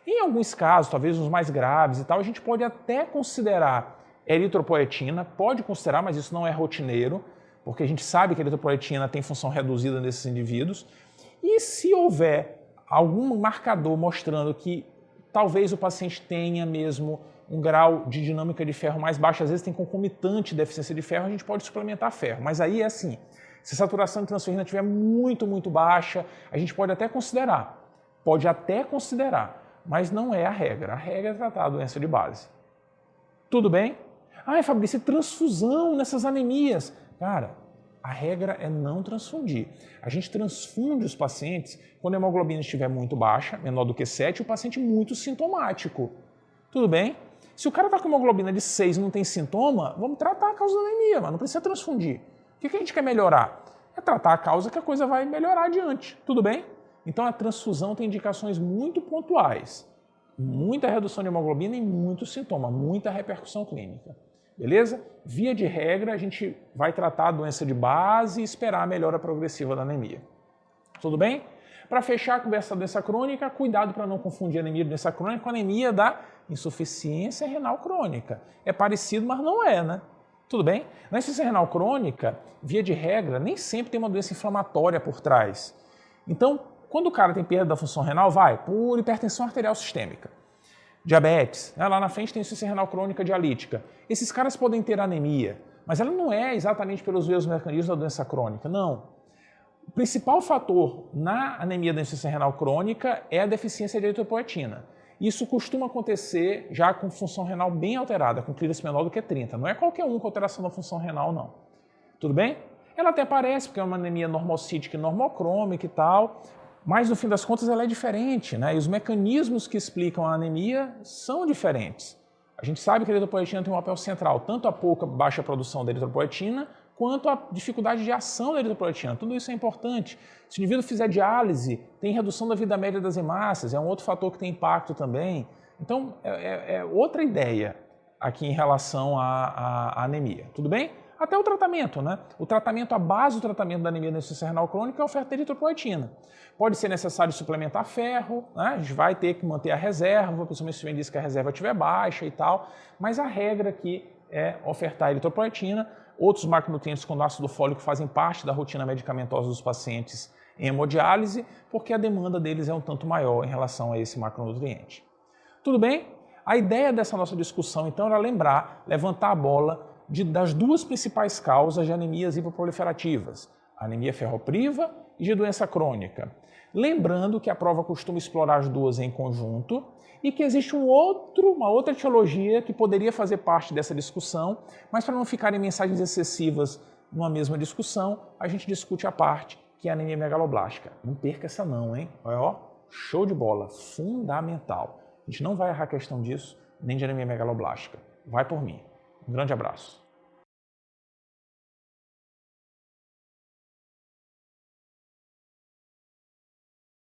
[SPEAKER 1] Em alguns casos, talvez os mais graves e tal, a gente pode até considerar eritropoetina, pode considerar, mas isso não é rotineiro, porque a gente sabe que a eritropoetina tem função reduzida nesses indivíduos. E se houver algum marcador mostrando que talvez o paciente tenha mesmo um grau de dinâmica de ferro mais baixo, às vezes tem concomitante deficiência de ferro, a gente pode suplementar ferro. Mas aí é assim, se a saturação de transferrina estiver muito, muito baixa, a gente pode até considerar, mas não é a regra. A regra é tratar a doença de base. Tudo bem? Ah, Fabrício, transfusão nessas anemias. Cara, a regra é não transfundir. A gente transfunde os pacientes quando a hemoglobina estiver muito baixa, menor do que 7, e o paciente muito sintomático. Tudo bem? Se o cara está com hemoglobina de 6 e não tem sintoma, vamos tratar a causa da anemia, mas não precisa transfundir. O que a gente quer melhorar? É tratar a causa que a coisa vai melhorar adiante. Tudo bem? Então a transfusão tem indicações muito pontuais. Muita redução de hemoglobina e muito sintoma, muita repercussão clínica. Beleza? Via de regra, a gente vai tratar a doença de base e esperar a melhora progressiva da anemia. Tudo bem? Para fechar a conversa da doença crônica, cuidado para não confundir anemia de doença crônica com anemia da insuficiência renal crônica. É parecido, mas não é, né? Tudo bem? Na insuficiência renal crônica, via de regra, nem sempre tem uma doença inflamatória por trás. Então, quando o cara tem perda da função renal, vai por hipertensão arterial sistêmica. Diabetes, né? Lá na frente tem insuficiência renal crônica dialítica. Esses caras podem ter anemia, mas ela não é exatamente pelos mesmos mecanismos da doença crônica, não. O principal fator na anemia da insuficiência renal crônica é a deficiência de eritropoetina. Isso costuma acontecer já com função renal bem alterada, com clearance menor do que 30. Não é qualquer um com alteração da função renal, não. Tudo bem? Ela até parece, porque é uma anemia normocítica e normocrômica e tal, mas no fim das contas ela é diferente, né? E os mecanismos que explicam a anemia são diferentes. A gente sabe que a eritropoetina tem um papel central, tanto a baixa produção da eritropoetina, quanto a dificuldade de ação da eritropoetina. Tudo isso é importante. Se o indivíduo fizer diálise, tem redução da vida média das hemácias, é um outro fator que tem impacto também. Então, é outra ideia aqui em relação à anemia. Tudo bem? Até o tratamento, né? A base do tratamento da anemia da insuficiência renal crônica é a oferta de eritropoetina. Pode ser necessário suplementar ferro, né? A gente vai ter que manter a reserva, principalmente se o indivíduo que a reserva estiver baixa e tal, mas a regra aqui é ofertar eritropoetina. Outros macronutrientes como ácido fólico fazem parte da rotina medicamentosa dos pacientes em hemodiálise, porque a demanda deles é um tanto maior em relação a esse macronutriente. Tudo bem? A ideia dessa nossa discussão, então, era levantar a bola das duas principais causas de anemias hiperproliferativas, a anemia ferropriva e de doença crônica. Lembrando que a prova costuma explorar as duas em conjunto e que existe uma outra etiologia que poderia fazer parte dessa discussão, mas para não ficarem mensagens excessivas numa mesma discussão, a gente discute a parte que é a anemia megaloblástica. Não perca essa não, hein? Ó, show de bola, fundamental. A gente não vai errar a questão disso, nem de anemia megaloblástica. Vai por mim. Um grande abraço.